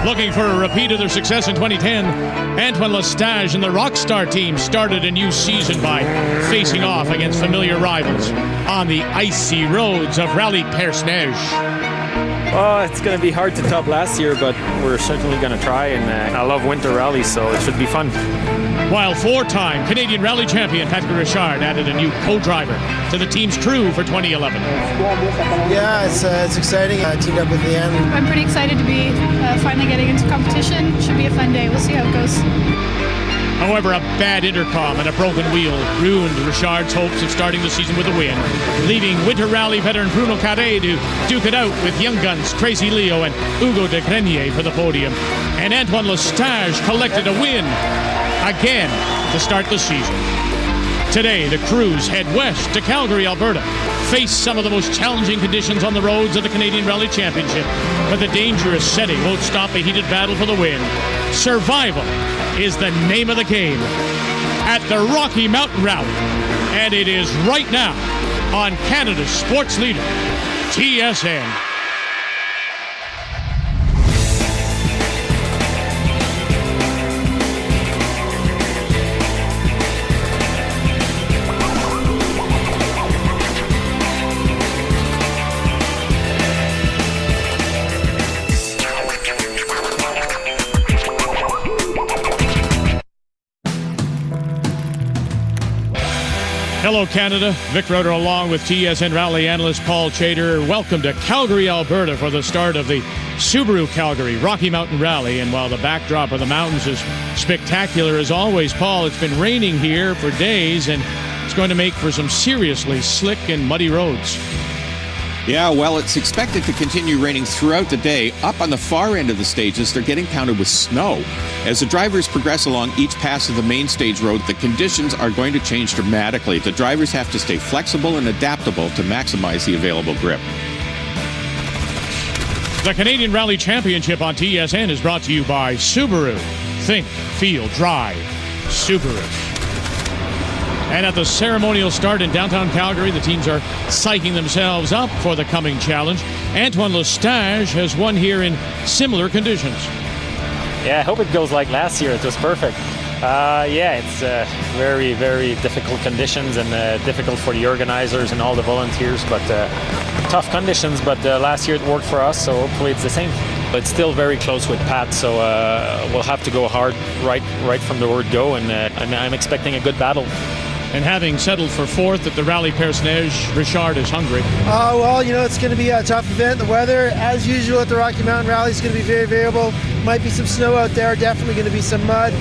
Looking for a repeat of their success in 2010, Antoine Lestage and the Rockstar team started a new season by facing off against familiar rivals on the icy roads of Rally Persneige. Oh, it's going to be hard to top last year, but we're certainly going to try, and I love winter rallies, so it should be fun. While four-time Canadian Rally champion Patrick Richard added a new co-driver to the team's crew for 2011. Yeah, it's exciting. I teamed up with Leanne. I'm pretty excited to be finally getting into competition. Should be a fun day. We'll see how it goes. However, a bad intercom and a broken wheel ruined Richard's hopes of starting the season with a win, leaving Winter Rally veteran Bruno Carré to duke it out with young guns Crazy Leo and Hugo de Grenier for the podium. And Antoine Lestage collected a win again to start the season. Today, the crews head west to Calgary, Alberta, face some of the most challenging conditions on the roads of the Canadian Rally Championship, but the dangerous setting won't stop a heated battle for the win. Survival is the name of the game at the Rocky Mountain Rally, and it is right now on Canada's sports leader, TSN. Hello, Canada. Vic Roeder along with TSN Rally analyst Paul Chater. Welcome to Calgary, Alberta for the start of the Subaru Calgary Rocky Mountain Rally. And while the backdrop of the mountains is spectacular as always, Paul, it's been raining here for days and it's going to make for some seriously slick and muddy roads. Yeah, well, it's expected to continue raining throughout the day. Up on the far end of the stages, they're getting pounded with snow. As the drivers progress along each pass of the main stage road, the conditions are going to change dramatically. The drivers have to stay flexible and adaptable to maximize the available grip. The Canadian Rally Championship on TSN is brought to you by Subaru. Think, feel, drive. Subaru. And at the ceremonial start in downtown Calgary, the teams are psyching themselves up for the coming challenge. Antoine Lestage has won here in similar conditions. Yeah, I hope it goes like last year. It was perfect. It's very, very difficult conditions and difficult for the organizers and all the volunteers, but tough conditions. But last year it worked for us, so hopefully it's the same. But it's still very close with Pat, so we'll have to go hard right from the word go, and I'm expecting a good battle. And having settled for fourth at the Rally Persneige, Richard is hungry. It's going to be a tough event. The weather, as usual at the Rocky Mountain Rally, is going to be very variable. Might be some snow out there, definitely going to be some mud.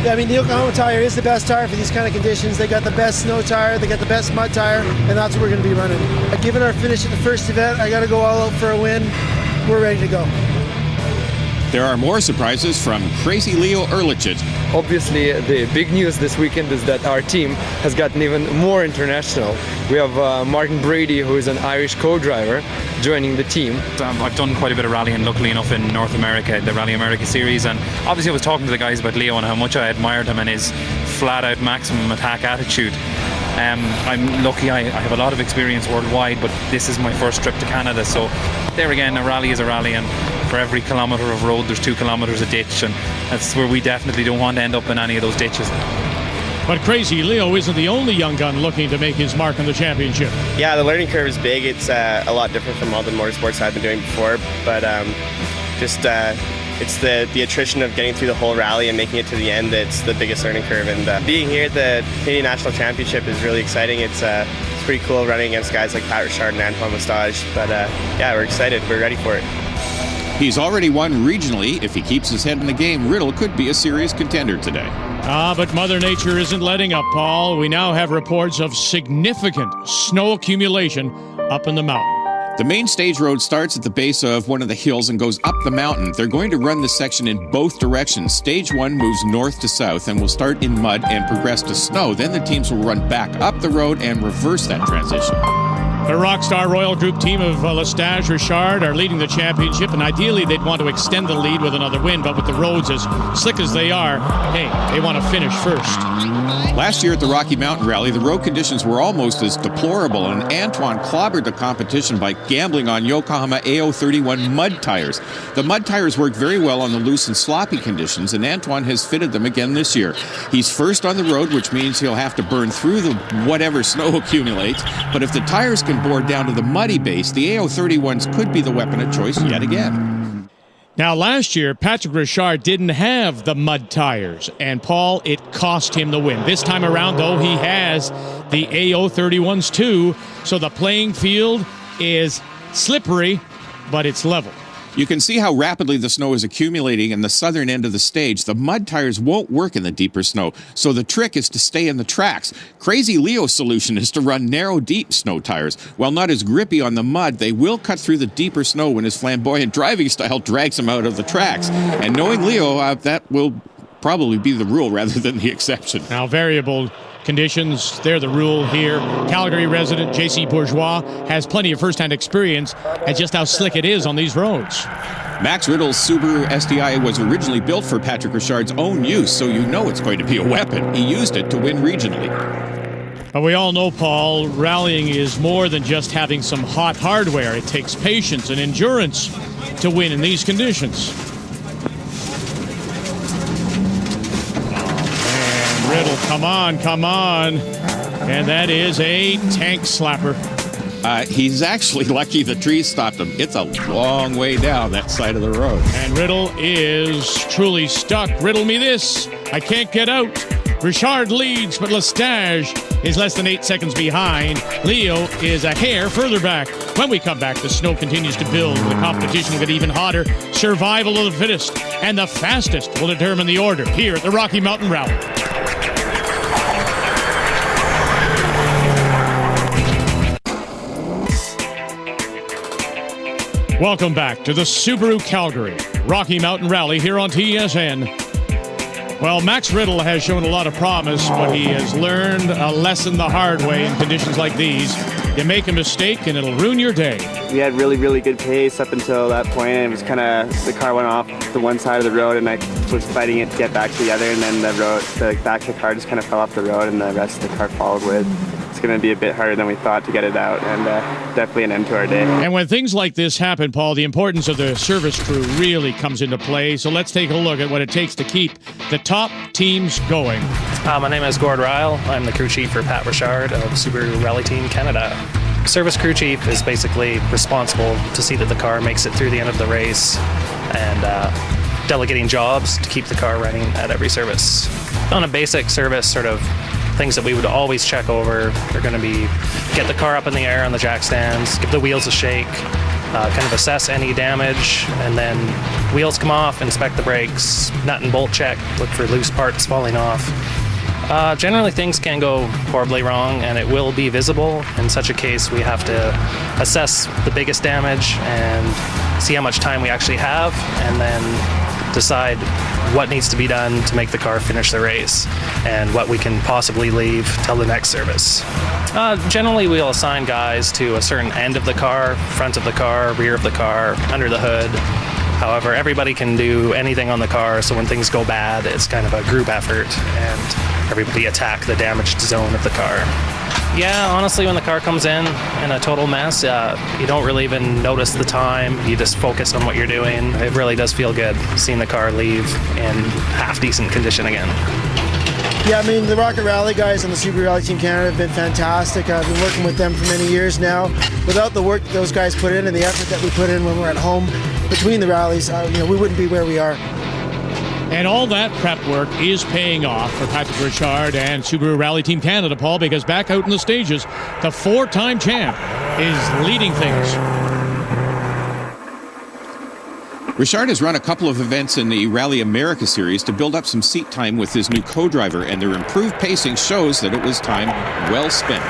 I mean, the Oklahoma tire is the best tire for these kind of conditions. They got the best snow tire, they got the best mud tire, and that's what we're going to be running. Given our finish at the first event, I got to go all out for a win. We're ready to go. There are more surprises from Crazy Leo Erlichit. Obviously, the big news this weekend is that our team has gotten even more international. We have Martin Brady, who is an Irish co-driver, joining the team. I've done quite a bit of rallying, luckily enough, in North America, the Rally America series, and obviously I was talking to the guys about Leo and how much I admired him and his flat-out maximum attack attitude. I'm lucky I have a lot of experience worldwide, but this is my first trip to Canada, so there again, a rally is a rally, and for every kilometre of road there's 2 kilometres of ditch, and that's where we definitely don't want to end up in any of those ditches. But Crazy Leo isn't the only young gun looking to make his mark in the championship. Yeah, the learning curve is big. It's a lot different from all the motorsports I've been doing before, but it's the attrition of getting through the whole rally and making it to the end that's the biggest learning curve. And being here at the Canadian National Championship is really exciting. It's pretty cool running against guys like Pat Richard and Antoine Lestage. But we're excited. We're ready for it. He's already won regionally. If he keeps his head in the game, Riddle could be a serious contender today. But Mother Nature isn't letting up, Paul. We now have reports of significant snow accumulation up in the mountain. The main stage road starts at the base of one of the hills and goes up the mountain. They're going to run this section in both directions. Stage 1 moves north to south and will start in mud and progress to snow. Then the teams will run back up the road and reverse that transition. The Rockstar Royal Group team of Lestage, Richard are leading the championship, and ideally they'd want to extend the lead with another win, but with the roads as slick as they are, hey, they want to finish first. Last year at the Rocky Mountain Rally, the road conditions were almost as deplorable, and Antoine clobbered the competition by gambling on Yokohama AO31 mud tires. The mud tires worked very well on the loose and sloppy conditions, and Antoine has fitted them again this year. He's first on the road, which means he'll have to burn through the whatever snow accumulates, but if the tires can bore down to the muddy base, the AO31s could be the weapon of choice yet again. Now, last year, Patrick Richard didn't have the mud tires, and Paul, it cost him the win. This time around, though, he has the AO31s too, so the playing field is slippery, but it's level. You can see how rapidly the snow is accumulating in the southern end of the stage. The mud tires won't work in the deeper snow, so the trick is to stay in the tracks. Crazy Leo's solution is to run narrow, deep snow tires. While not as grippy on the mud, they will cut through the deeper snow when his flamboyant driving style drags him out of the tracks. And knowing Leo, that will probably be the rule rather than the exception. Now, variable conditions, they're the rule here. Calgary resident J.C. Bourgeois has plenty of first-hand experience at just how slick it is on these roads. Max Riddle's Subaru STI was originally built for Patrick Richard's own use, so you know it's going to be a weapon. He used it to win regionally. But we all know, Paul, rallying is more than just having some hot hardware. It takes patience and endurance to win in these conditions. Riddle, come on. And that is a tank slapper. He's actually lucky the trees stopped him. It's a long way down that side of the road. And Riddle is truly stuck. Riddle me this. I can't get out. Richard leads, but Lestage is less than 8 seconds behind. Leo is a hair further back. When we come back, the snow continues to build. The competition will get even hotter. Survival of the fittest. And the fastest will determine the order here at the Rocky Mountain Rally. Welcome back to the Subaru Calgary Rocky Mountain Rally here on TSN. Well, Max Riddle has shown a lot of promise, but he has learned a lesson the hard way in conditions like these. You make a mistake and it'll ruin your day. We had really good pace up until that point, and it was kind of, the car went off the one side of the road, and I was fighting it to get back to the other, and then the back of the car just kind of fell off the road, and the rest of the car followed with. It's going to be a bit harder than we thought to get it out, and definitely an end to our day. And when things like this happen, Paul, the importance of the service crew really comes into play. So let's take a look at what it takes to keep the top teams going. My name is Gord Ryle. I'm the crew chief for Pat Richard of Subaru Rally Team Canada. Service crew chief is basically responsible to see that the car makes it through the end of the race and delegating jobs to keep the car running at every service. On a basic service, sort of things that we would always check over are going to be get the car up in the air on the jack stands, give the wheels a shake, kind of assess any damage, and then wheels come off, inspect the brakes, nut and bolt check, look for loose parts falling off. Generally things can go horribly wrong, and it will be visible. In such a case, we have to assess the biggest damage and see how much time we actually have, and then decide what needs to be done to make the car finish the race and what we can possibly leave till the next service. Generally, we'll assign guys to a certain end of the car, front of the car, rear of the car, under the hood. However, everybody can do anything on the car, so when things go bad, it's kind of a group effort and everybody attack the damaged zone of the car. Yeah, honestly, when the car comes in a total mess, you don't really even notice the time. You just focus on what you're doing. It really does feel good seeing the car leave in half-decent condition again. Yeah, I mean, the Rocket Rally guys on the Subaru Rally Team Canada have been fantastic. I've been working with them for many years now. Without the work those guys put in and the effort that we put in when we're at home between the rallies, we wouldn't be where we are. And all that prep work is paying off for Patrick Richard and Subaru Rally Team Canada, Paul, because back out in the stages, the four-time champ is leading things. Richard has run a couple of events in the Rally America series to build up some seat time with his new co-driver, and their improved pacing shows that it was time well spent.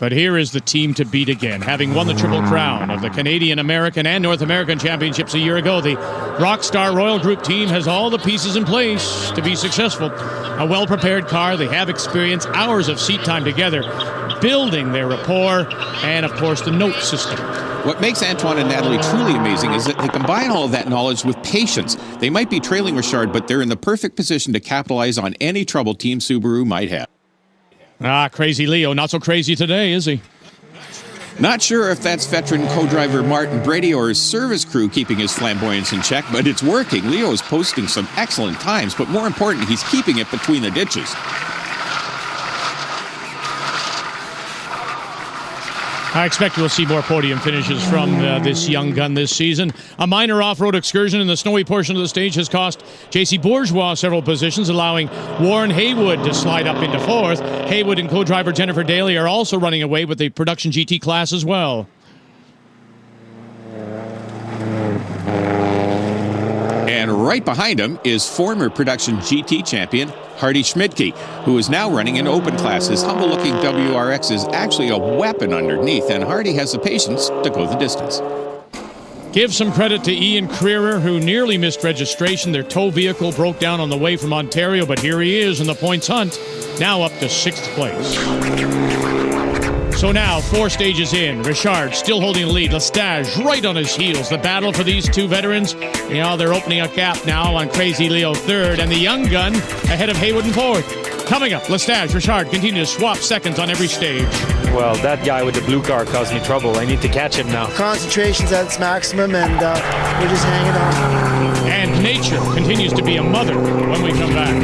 But here is the team to beat again. Having won the Triple Crown of the Canadian, American, and North American Championships a year ago, the Rockstar Royal Group team has all the pieces in place to be successful. A well-prepared car, they have experience, hours of seat time together, building their rapport, and of course the note system. What makes Antoine and Natalie truly amazing is that they combine all of that knowledge with patience. They might be trailing Richard, but they're in the perfect position to capitalize on any trouble Team Subaru might have. Crazy Leo, not so crazy today, is he? Not sure if that's veteran co-driver Martin Brady or his service crew keeping his flamboyance in check, but it's working. Leo is posting some excellent times, but more important, he's keeping it between the ditches. I expect we'll see more podium finishes from this young gun this season. A minor off-road excursion in the snowy portion of the stage has cost J.C. Bourgeois several positions, allowing Warren Haywood to slide up into fourth. Haywood and co-driver Jennifer Daly are also running away with the production GT class as well. And right behind him is former production GT champion Hardy Schmidtke, who is now running an open class. His humble-looking WRX is actually a weapon underneath, and Hardy has the patience to go the distance. Give some credit to Ian Creerer, who nearly missed registration. Their tow vehicle broke down on the way from Ontario, but here he is in the points hunt, now up to 6th place. So now, 4 stages in, Richard still holding the lead. Lestage right on his heels. The battle for these two veterans, they're opening a gap now on Crazy Leo 3rd, and the young gun ahead of Haywood in 4th. Coming up, Lestage, Richard continue to swap seconds on every stage. Well, that guy with the blue car caused me trouble. I need to catch him now. Concentration's at its maximum, and we're just hanging on. And nature continues to be a mother when we come back.